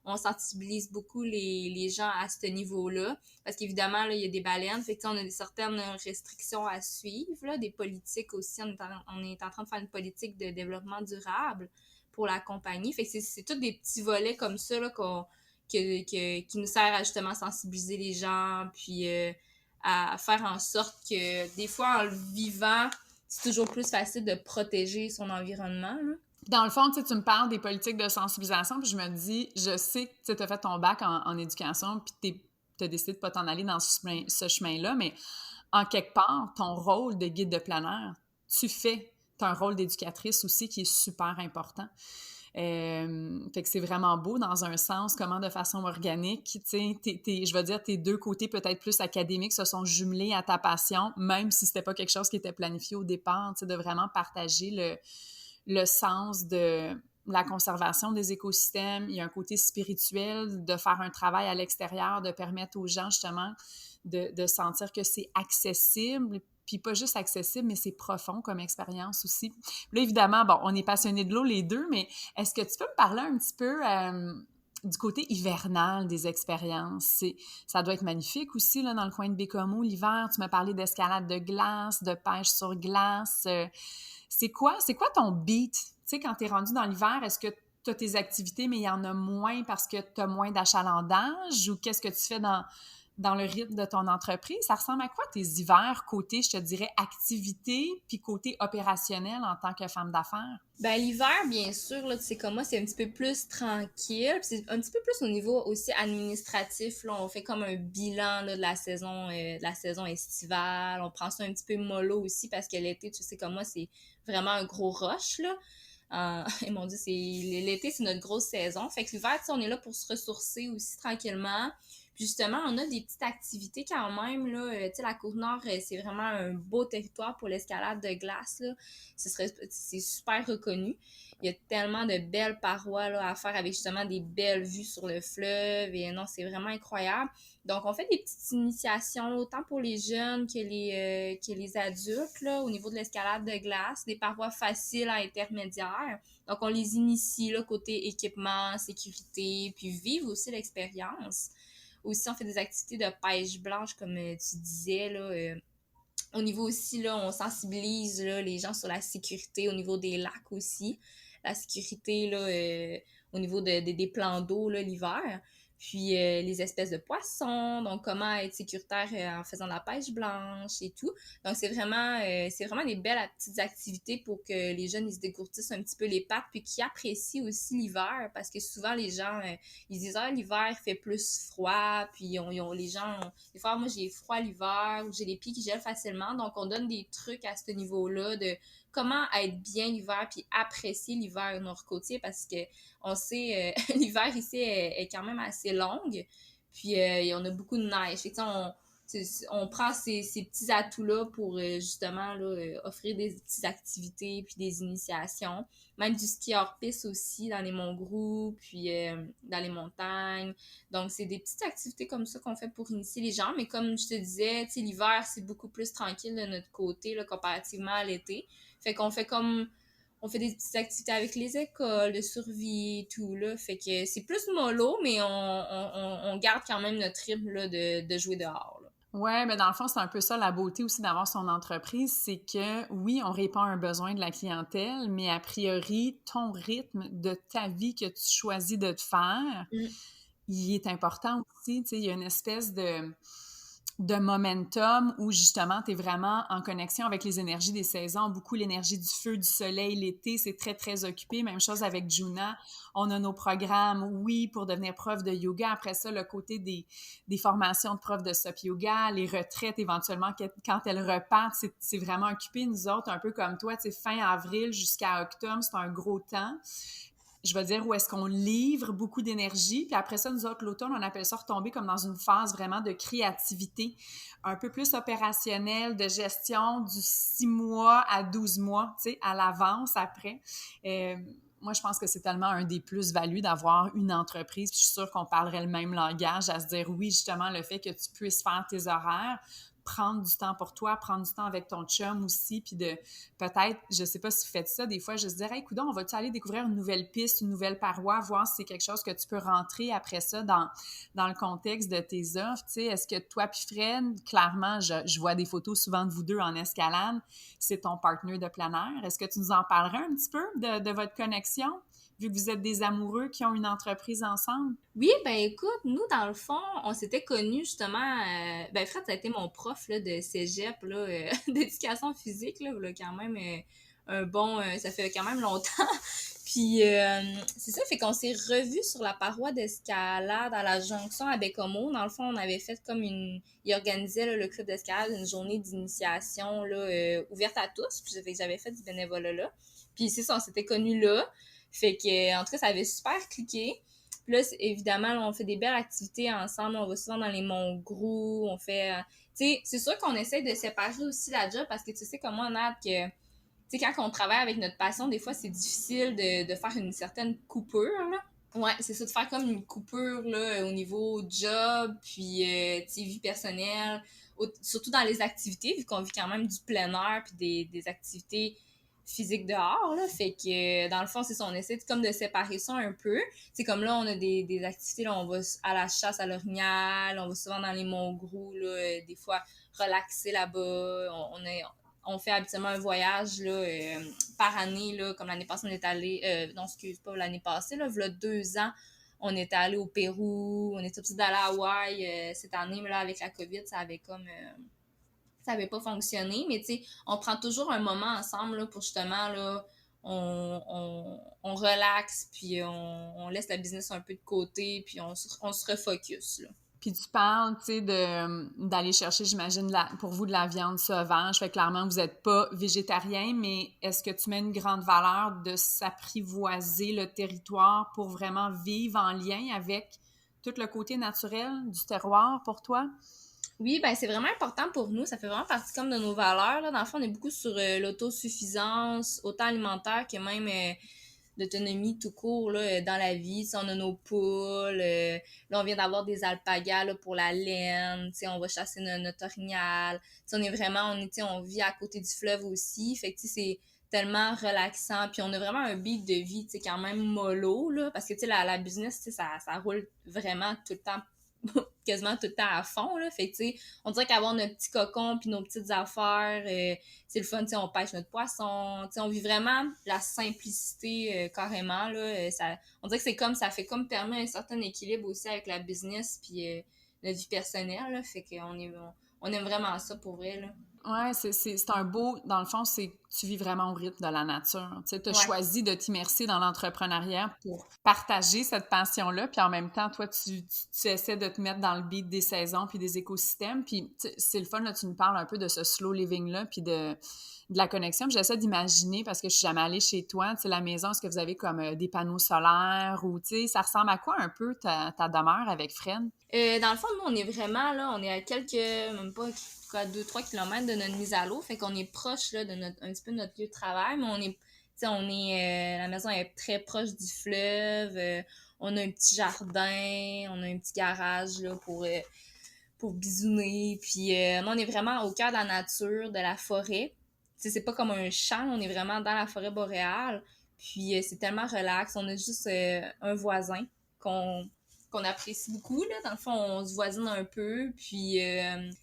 on sensibilise beaucoup les gens à ce niveau-là. Parce qu'évidemment, là, il y a des baleines. Fait que, on a certaines restrictions à suivre, là, des politiques aussi. On est en train de faire une politique de développement durable pour la compagnie. Fait que c'est tous des petits volets comme ça là, qui nous servent à justement sensibiliser les gens, puis à faire en sorte que des fois, en le vivant, c'est toujours plus facile de protéger son environnement. Là. Dans le fond, tu me parles des politiques de sensibilisation, puis je me dis, je sais que tu as fait ton bac en éducation, puis tu as décidé de pas t'en aller dans ce chemin-là, mais en quelque part, ton rôle de guide de plein air, tu as un rôle d'éducatrice aussi qui est super important. Fait que c'est vraiment beau dans un sens, comment de façon organique, tu sais, je veux dire, tes deux côtés peut-être plus académiques se sont jumelés à ta passion, même si c'était pas quelque chose qui était planifié au départ, tu sais, de vraiment partager le sens de la conservation des écosystèmes. Il y a un côté spirituel, de faire un travail à l'extérieur, de permettre aux gens justement de sentir que c'est accessible, puis pas juste accessible, mais c'est profond comme expérience aussi. Là, évidemment, bon, on est passionnés de l'eau les deux, mais est-ce que tu peux me parler un petit peu du côté hivernal des expériences? Ça doit être magnifique aussi, là, dans le coin de Bécomo, l'hiver. Tu m'as parlé d'escalade de glace, de pêche sur glace. C'est quoi ton beat? Tu sais, quand tu es rendu dans l'hiver, est-ce que tu as tes activités, mais il y en a moins parce que tu as moins d'achalandage? Ou qu'est-ce que tu fais dans le rythme de ton entreprise? Ça ressemble à quoi tes hivers côté, je te dirais, activité, puis côté opérationnel en tant que femme d'affaires? Ben l'hiver, bien sûr, là, tu sais comme moi, c'est un petit peu plus tranquille. Puis c'est un petit peu plus au niveau aussi administratif. Là, on fait comme un bilan là, de la saison estivale. On prend ça un petit peu mollo aussi parce que l'été, tu sais comme moi, c'est vraiment un gros rush, là. Et mon Dieu, l'été, c'est notre grosse saison. Fait que l'hiver, tu sais, on est là pour se ressourcer aussi tranquillement. Puis justement, on a des petites activités quand même, là. Tu sais, la Côte-Nord, c'est vraiment un beau territoire pour l'escalade de glace, là. C'est super reconnu. Il y a tellement de belles parois, là, à faire avec justement des belles vues sur le fleuve. Et non, c'est vraiment incroyable. Donc, on fait des petites initiations, là, autant pour les jeunes que les adultes, là, au niveau de l'escalade de glace, des parois faciles à intermédiaires. Donc, on les initie, là, côté équipement, sécurité, puis vivre aussi l'expérience. Aussi, on fait des activités de pêche blanche, comme tu disais, là. Au niveau aussi, là, on sensibilise là, les gens sur la sécurité au niveau des lacs aussi. La sécurité là, au niveau des plans d'eau là, l'hiver. Puis les espèces de poissons, donc comment être sécuritaire en faisant de la pêche blanche et tout. Donc c'est vraiment des belles petites activités pour que les jeunes ils se dégourdissent un petit peu les pattes puis qu'ils apprécient aussi l'hiver parce que souvent les gens ils disent l'hiver il fait plus froid puis les gens des fois moi j'ai froid l'hiver ou j'ai les pieds qui gèlent facilement donc on donne des trucs à ce niveau-là de comment être bien l'hiver puis apprécier l'hiver nord-côtier parce que on sait l'hiver ici est quand même assez longue puis on a beaucoup de neige. Fait que, on prend ces petits atouts-là pour justement là, offrir des petites activités puis des initiations. Même du ski hors piste aussi dans les monts-groupes puis dans les montagnes. Donc, c'est des petites activités comme ça qu'on fait pour initier les gens. Mais comme je te disais, l'hiver, c'est beaucoup plus tranquille de notre côté là, comparativement à l'été. Fait qu'on fait comme... On fait des petites activités avec les écoles, de survie et tout, là. Fait que c'est plus mollo, mais on garde quand même notre rythme là, de jouer dehors, là. Ouais, mais dans le fond, c'est un peu ça la beauté aussi d'avoir son entreprise, c'est que oui, on répond à un besoin de la clientèle, mais a priori, ton rythme de ta vie que tu choisis de te faire, il est important aussi. Tu sais, il y a une espèce de momentum où justement tu es vraiment en connexion avec les énergies des saisons, beaucoup l'énergie du feu, du soleil, l'été, c'est très, très occupé. Même chose avec Juna, on a nos programmes, oui, pour devenir prof de yoga. Après ça, le côté des formations de profs de SUP yoga, les retraites éventuellement, quand elles repartent, c'est vraiment occupé. Nous autres, un peu comme toi, tu sais, fin avril jusqu'à octobre, c'est un gros temps. Je veux dire, où est-ce qu'on livre beaucoup d'énergie. Puis après ça, nous autres, l'automne, on appelle ça retomber comme dans une phase vraiment de créativité, un peu plus opérationnelle, de gestion du 6 mois à 12 mois, tu sais, à l'avance après. Moi, je pense que c'est tellement un des plus-values d'avoir une entreprise. Puis je suis sûre qu'on parlerait le même langage, à se dire, oui, justement, le fait que tu puisses faire tes horaires, prendre du temps pour toi, prendre du temps avec ton chum aussi, puis de peut-être, je sais pas si vous faites ça, des fois, je se dirais, hey, coudonc, on va-tu aller découvrir une nouvelle piste, une nouvelle paroi, voir si c'est quelque chose que tu peux rentrer après ça dans le contexte de tes offres, tu sais, est-ce que toi puis Fred, clairement, je vois des photos souvent de vous deux en escalade, c'est ton partenaire de plein air, est-ce que tu nous en parlerais un petit peu de votre connexion, vu que vous êtes des amoureux qui ont une entreprise ensemble? Oui, ben écoute, nous, dans le fond, on s'était connus justement. Ben, Fred, ça a été mon prof là, de cégep, là, d'éducation physique, là, il a quand même un bon. Ça fait quand même longtemps. Puis, c'est ça, fait qu'on s'est revus sur la paroi d'escalade à la jonction à Bécomo. Dans le fond, on avait fait comme une. Il organisait là, le club d'escalade, une journée d'initiation là, ouverte à tous. Puis, j'avais fait du bénévolat là. Puis, c'est ça, on s'était connus là. Fait que, en tout cas, ça avait super cliqué. Puis là, évidemment, là, on fait des belles activités ensemble. On va souvent dans les monts Grou. On fait... tu sais, c'est sûr qu'on essaie de séparer aussi la job parce que tu sais comment on a que... Tu sais, quand on travaille avec notre passion, des fois, c'est difficile de faire une certaine coupure, là. Ouais, c'est ça, de faire comme une coupure, là, au niveau job, puis, tu sais, vie personnelle. Surtout dans les activités, vu qu'on vit quand même du plein air, puis des activités physique dehors, là, fait que dans le fond, c'est ça, on essaie comme de séparer ça un peu. C'est comme là, on a des activités, là, on va à la chasse à l'orignal, on va souvent dans les monts Grou, là, des fois relaxer là-bas, on fait habituellement un voyage là, par année, là, comme l'année passée, on est allé, non, excuse pas, l'année passée, là, il y a 2 ans, on était allé au Pérou, on était aussi d'aller à Hawaï cette année, mais là, avec la COVID, ça avait comme... ça n'avait pas fonctionné, mais tu sais, on prend toujours un moment ensemble là, pour justement, là, on relaxe, puis on laisse la business un peu de côté, puis on se refocus, là. Puis tu parles, tu sais, d'aller chercher, j'imagine, pour vous, de la viande sauvage. Fait que clairement, vous n'êtes pas végétarien, mais est-ce que tu mets une grande valeur de s'apprivoiser le territoire pour vraiment vivre en lien avec tout le côté naturel du terroir pour toi? Oui, ben c'est vraiment important pour nous. Ça fait vraiment partie comme de nos valeurs, là. Dans le fond, on est beaucoup sur l'autosuffisance, autant alimentaire que même d'autonomie tout court là, dans la vie. T'sais, on a nos poules. Là, on vient d'avoir des alpagas là, pour la laine. T'sais, on va chasser notre orignal. T'sais, on est vraiment, on vit à côté du fleuve aussi. Fait que c'est tellement relaxant. Puis on a vraiment un beat de vie quand même mollo, là, parce que la business, ça roule vraiment tout le temps quasiment tout le temps à fond, là. Fait que, tu sais, on dirait qu'avoir notre petit cocon puis nos petites affaires, c'est le fun, tu sais, on pêche notre poisson, tu sais, on vit vraiment la simplicité carrément, là. On dirait que c'est comme, ça fait comme permet un certain équilibre aussi avec la business puis notre vie personnelle, là. Fait qu'on on aime vraiment ça pour vrai, là. Ouais, c'est un beau... Dans le fond, c'est que tu vis vraiment au rythme de la nature. Tu sais, tu as Ouais. choisi de t'immerser dans l'entrepreneuriat pour partager cette passion-là, puis en même temps, toi, tu essaies de te mettre dans le beat des saisons puis des écosystèmes, puis c'est le fun, là, tu nous parles un peu de ce slow living-là, puis de la connexion. Puis j'essaie d'imaginer, parce que je suis jamais allée chez toi, tu sais, la maison, est-ce que vous avez comme des panneaux solaires ou, tu sais, ça ressemble à quoi un peu ta demeure avec Fred? Dans le fond, nous, on est vraiment là, on est à quelques, même pas, quoi, 2-3 kilomètres de notre mise à l'eau. Fait qu'on est proche là, de un petit peu de notre lieu de travail, mais la maison est très proche du fleuve. On a un petit jardin, on a un petit garage là, pour bisouner. Puis on est vraiment au cœur de la nature, de la forêt. T'sais, c'est pas comme un champ, on est vraiment dans la forêt boréale. Puis c'est tellement relax. On a juste un voisin qu'on apprécie beaucoup, là. Dans le fond, on se voisine un peu, puis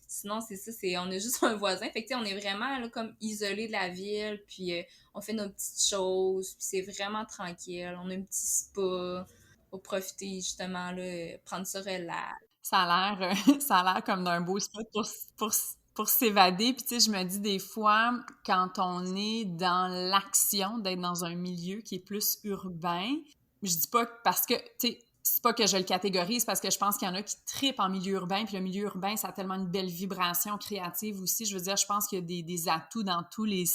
sinon, c'est ça, on a juste un voisin. Fait que, on est vraiment, là, comme isolé de la ville, puis on fait nos petites choses, puis c'est vraiment tranquille. On a un petit spa pour profiter, justement, là, prendre ça relax. Ça a l'air, ça a l'air comme d'un beau spot pour s'évader. Puis, tu sais, je me dis des fois, quand on est dans l'action d'être dans un milieu qui est plus urbain, je dis pas parce que, tu sais, c'est pas que je le catégorise, parce que je pense qu'il y en a qui trippent en milieu urbain, puis le milieu urbain, ça a tellement une belle vibration créative aussi. Je veux dire, je pense qu'il y a des atouts dans tous les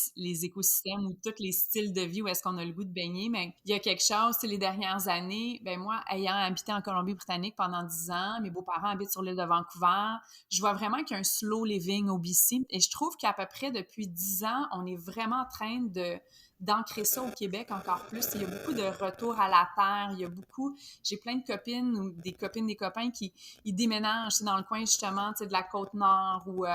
écosystèmes ou tous les styles de vie où est-ce qu'on a le goût de baigner, mais il y a quelque chose, c'est les dernières années, ben moi, ayant habité en Colombie-Britannique pendant 10 ans, mes beaux-parents habitent sur l'île de Vancouver, je vois vraiment qu'il y a un slow living au BC, et je trouve qu'à peu près depuis 10 ans, on est vraiment en train d'ancrer ça au Québec encore plus. Il y a beaucoup de retour à la terre. J'ai plein de copines ou des copines, des copains qui ils déménagent dans le coin justement de la Côte-Nord ou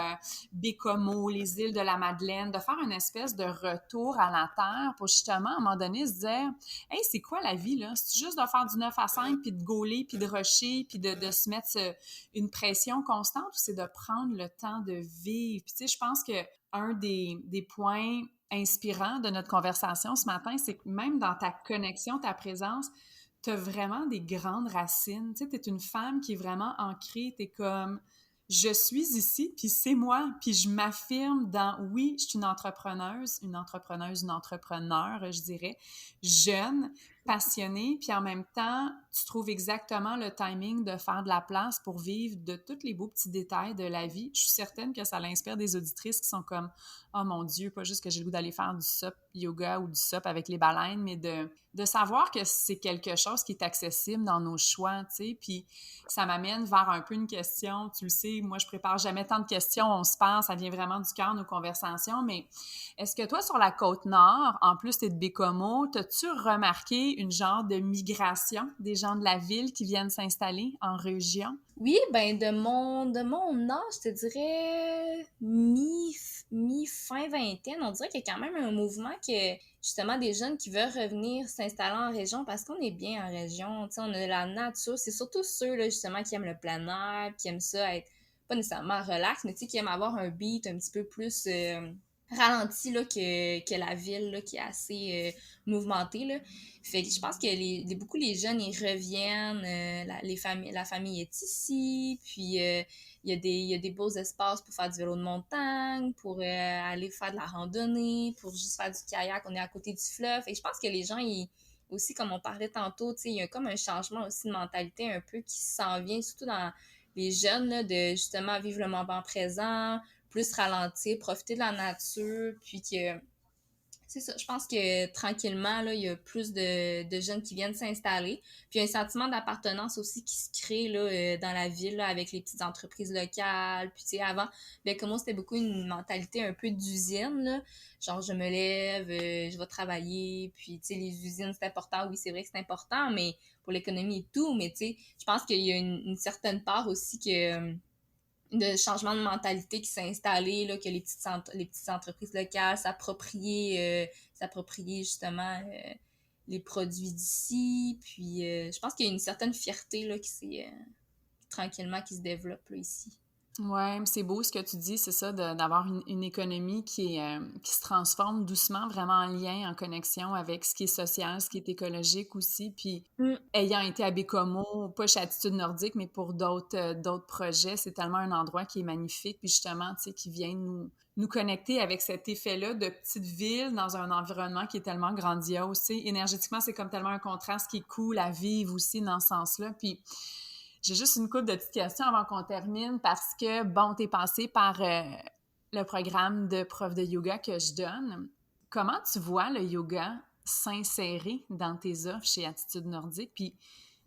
Bécomo, les îles de la Madeleine, de faire une espèce de retour à la terre pour justement, à un moment donné, se dire « Hey, c'est quoi la vie, là? C'est juste de faire du 9 à 5, puis de gauler, puis de rusher, puis de se mettre une pression constante, ou c'est de prendre le temps de vivre? » Puis tu sais, je pense que un des points inspirants de notre conversation ce matin, c'est que même dans ta connexion, ta présence, tu as vraiment des grandes racines. Tu sais, tu es une femme qui est vraiment ancrée, tu es comme je suis ici, puis c'est moi, puis je m'affirme dans oui, je suis une entrepreneur, une entrepreneur, je dirais, jeune, passionnée, puis en même temps, tu trouves exactement le timing de faire de la place pour vivre de tous les beaux petits détails de la vie. Je suis certaine que ça l'inspire des auditrices qui sont comme « Oh mon Dieu, pas juste que j'ai le goût d'aller faire du SUP yoga ou du SUP avec les baleines, mais de savoir que c'est quelque chose qui est accessible dans nos choix, tu sais. » Puis ça m'amène vers un peu une question. Tu le sais, moi, je prépare jamais tant de questions, on se parle, ça vient vraiment du cœur, nos conversations, mais est-ce que toi, sur la Côte-Nord, en plus, t'es de Bécomo, t'as-tu remarqué une genre de migration des gens de la ville qui viennent s'installer en région? Oui, ben de mon âge, je te dirais mi-fin vingtaine, on dirait qu'il y a quand même un mouvement que justement des jeunes qui veulent revenir s'installer en région parce qu'on est bien en région, tu sais, on a la nature, c'est surtout ceux là justement qui aiment le plein air, qui aiment ça être pas nécessairement relax, mais tu sais qui aiment avoir un beat un petit peu plus ralenti là, que la ville là, qui est assez mouvementée. Là. Fait que je pense que beaucoup les jeunes, ils reviennent, la famille est ici, puis il y a des beaux espaces pour faire du vélo de montagne, pour aller faire de la randonnée, pour juste faire du kayak, on est à côté du fleuve. Fait que je pense que les gens, aussi, comme on parlait tantôt, il y a comme un changement aussi de mentalité un peu qui s'en vient, surtout dans les jeunes, là, de justement vivre le moment présent, plus ralentir, profiter de la nature, puis que c'est ça, je pense que tranquillement, là, il y a plus de jeunes qui viennent s'installer. Puis il y a un sentiment d'appartenance aussi qui se crée là, dans la ville là, avec les petites entreprises locales. Puis tu sais, avant, ben comme moi, c'était beaucoup une mentalité un peu d'usine, là. Genre, je me lève, je vais travailler, puis tu sais, les usines, c'est important. Oui, c'est vrai que c'est important, mais pour l'économie et tout, mais tu sais, je pense qu'il y a une certaine part aussi que de changement de mentalité qui s'est installé, là, que les petites entreprises locales s'approprier justement les produits d'ici. Puis je pense qu'il y a une certaine fierté là, qui s'est tranquillement qui se développe là, ici. Oui, c'est beau ce que tu dis, c'est ça, d'avoir une économie qui se transforme doucement, vraiment en lien, en connexion avec ce qui est social, ce qui est écologique aussi. Puis, ayant été à Bécomo, pas chez Attitude Nordique, mais pour d'autres projets, c'est tellement un endroit qui est magnifique, puis justement, tu sais, qui vient nous connecter avec cet effet-là de petite ville dans un environnement qui est tellement grandiose. Tu sais, énergétiquement, c'est comme tellement un contraste qui est cool à vivre aussi dans ce sens-là. Puis, j'ai juste une couple de petites questions avant qu'on termine parce que, bon, t'es passé par le programme de prof de yoga que je donne. Comment tu vois le yoga s'insérer dans tes offres chez Attitude Nordique? Puis,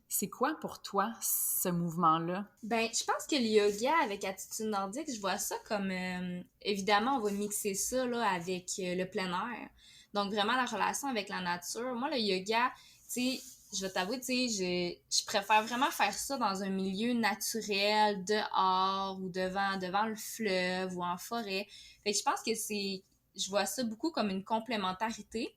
c'est quoi pour toi ce mouvement-là? Ben, je pense que le yoga avec Attitude Nordique, je vois ça comme, évidemment, on va mixer ça là, avec le plein air. Donc, vraiment, la relation avec la nature. Moi, le yoga, tu sais, je vais t'avouer, tu sais, je préfère vraiment faire ça dans un milieu naturel, dehors ou devant le fleuve ou en forêt. Fait que je pense que je vois ça beaucoup comme une complémentarité,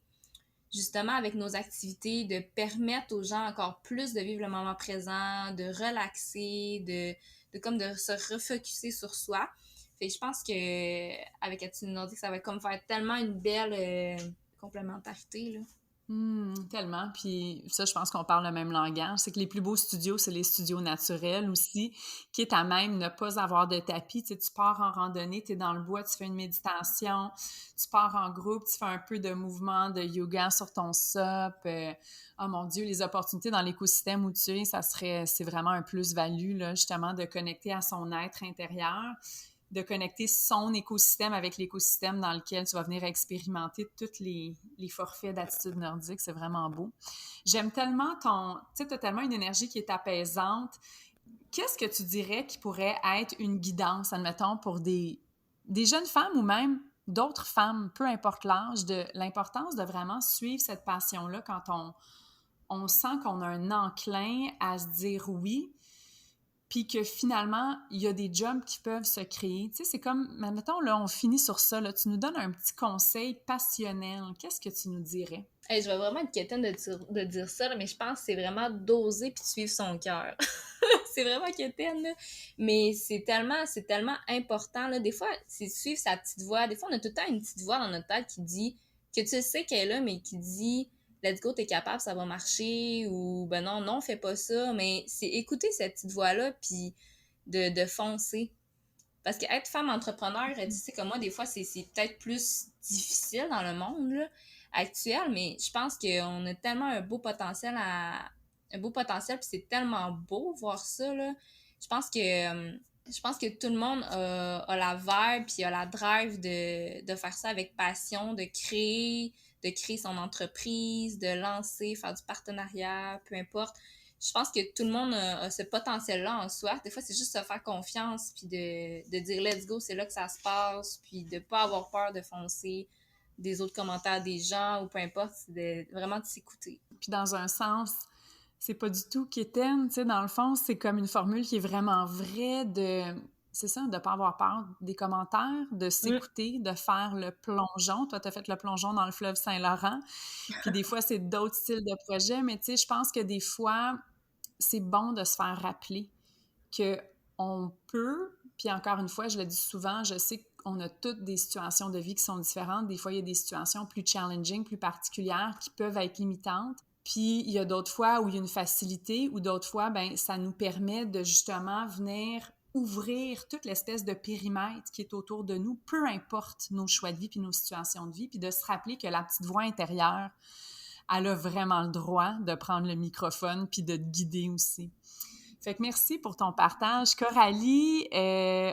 justement avec nos activités, de permettre aux gens encore plus de vivre le moment présent, de relaxer, de se refocusser sur soi. Fait que je pense que avec Attitude Nordique, ça va comme faire tellement une belle complémentarité, là. Tellement. Puis ça, je pense qu'on parle le même langage. C'est que les plus beaux studios, c'est les studios naturels aussi, quitte à même ne pas avoir de tapis. Tu sais, tu pars en randonnée, tu es dans le bois, tu fais une méditation, tu pars en groupe, tu fais un peu de mouvement de yoga sur ton SUP. Oh mon Dieu, les opportunités dans l'écosystème où tu es, c'est vraiment un plus-value, là, justement, de connecter à son être intérieur, de connecter son écosystème avec l'écosystème dans lequel tu vas venir expérimenter tous les forfaits d'Attitude Nordique. C'est vraiment beau. J'aime tellement tu sais, tu as tellement une énergie qui est apaisante. Qu'est-ce que tu dirais qui pourrait être une guidance, admettons, pour des jeunes femmes ou même d'autres femmes, peu importe l'âge, de l'importance de vraiment suivre cette passion-là quand on sent qu'on a un enclin à se dire oui, puis que finalement, il y a des jobs qui peuvent se créer. Tu sais, c'est comme, mettons, là, on finit sur ça, là, tu nous donnes un petit conseil passionnel. Qu'est-ce que tu nous dirais? Hey, je vais vraiment être quétaine de dire ça, là, mais je pense que c'est vraiment d'oser puis de suivre son cœur. C'est vraiment quétaine, là. Mais c'est tellement important, là. Des fois, c'est suivre sa petite voix. Des fois, on a tout le temps une petite voix dans notre tête qui dit que tu sais qu'elle est là, mais qui dit let's go, t'es capable, ça va marcher, ou ben non, fais pas ça. Mais c'est écouter cette petite voix-là, puis de foncer. Parce que être femme entrepreneur, tu sais, comme moi, des fois, c'est peut-être plus difficile dans le monde là, actuel, mais je pense qu'on a tellement un beau potentiel, puis c'est tellement beau voir ça, là. Je pense que tout le monde a la vibe, puis a la drive de faire ça avec passion, de créer son entreprise, de lancer, faire du partenariat, peu importe. Je pense que tout le monde a ce potentiel-là en soi. Des fois, c'est juste se faire confiance, puis de dire let's go, c'est là que ça se passe, puis de pas avoir peur de foncer des autres commentaires des gens ou peu importe, c'est vraiment de s'écouter. Puis dans un sens, c'est pas du tout quétaine, tu sais, dans le fond, c'est comme une formule qui est vraiment vraie c'est ça, de pas avoir peur des commentaires, de s'écouter, de faire le plongeon. Toi, t'as fait le plongeon dans le fleuve Saint-Laurent. Puis des fois, c'est d'autres styles de projets, mais tu sais, je pense que des fois, c'est bon de se faire rappeler qu'on peut, puis encore une fois, je le dis souvent, je sais qu'on a toutes des situations de vie qui sont différentes. Des fois, il y a des situations plus challenging, plus particulières, qui peuvent être limitantes. Puis, il y a d'autres fois où il y a une facilité, ou d'autres fois, ben ça nous permet de justement venir ouvrir toute l'espèce de périmètre qui est autour de nous, peu importe nos choix de vie puis nos situations de vie, puis de se rappeler que la petite voix intérieure, elle a vraiment le droit de prendre le microphone puis de te guider aussi. Fait que merci pour ton partage. Coralie,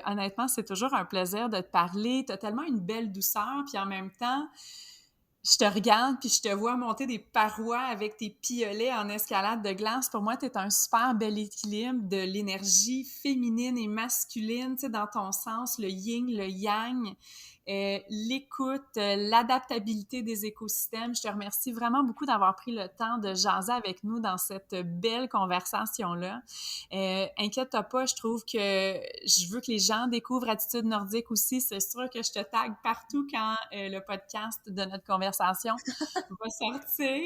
honnêtement, c'est toujours un plaisir de te parler. Tu as tellement une belle douceur, puis en même temps, je te regarde puis je te vois monter des parois avec tes piolets en escalade de glace. Pour moi, tu es un super bel équilibre de l'énergie féminine et masculine, tu sais, dans ton sens, le yin, le yang, l'écoute, l'adaptabilité des écosystèmes. Je te remercie vraiment beaucoup d'avoir pris le temps de jaser avec nous dans cette belle conversation-là. Inquiète-toi pas, je trouve que je veux que les gens découvrent Attitude Nordique aussi. C'est sûr que je te tague partout quand le podcast de notre conversation va sortir.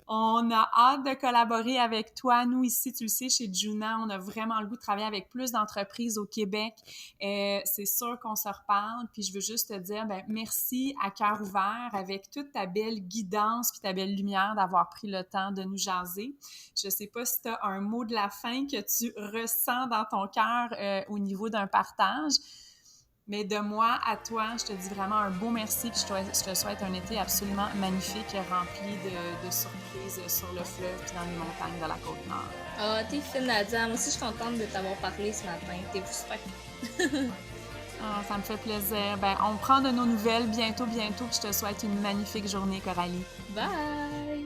On a hâte de collaborer avec toi. Nous, ici, tu le sais, chez Juna, on a vraiment le goût de travailler avec plus d'entreprises au Québec. C'est sûr qu'on se reparle. Puis je veux juste te dire, merci à cœur ouvert, avec toute ta belle guidance puis ta belle lumière, d'avoir pris le temps de nous jaser. Je sais pas si tu as un mot de la fin que tu ressens dans ton cœur au niveau d'un partage. Mais de moi à toi, je te dis vraiment un beau merci, puis je te souhaite un été absolument magnifique, rempli de surprises sur le fleuve puis dans les montagnes de la Côte-Nord. Ah, t'es fine, Nadia. Moi aussi, je suis contente de t'avoir parlé ce matin. T'es super. Ça me fait plaisir. On prend de nos nouvelles bientôt, puis je te souhaite une magnifique journée, Coralie. Bye!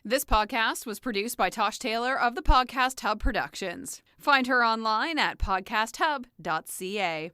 This podcast was produced by Tosh Taylor of the Podcast Hub Productions. Find her online at podcasthub.ca.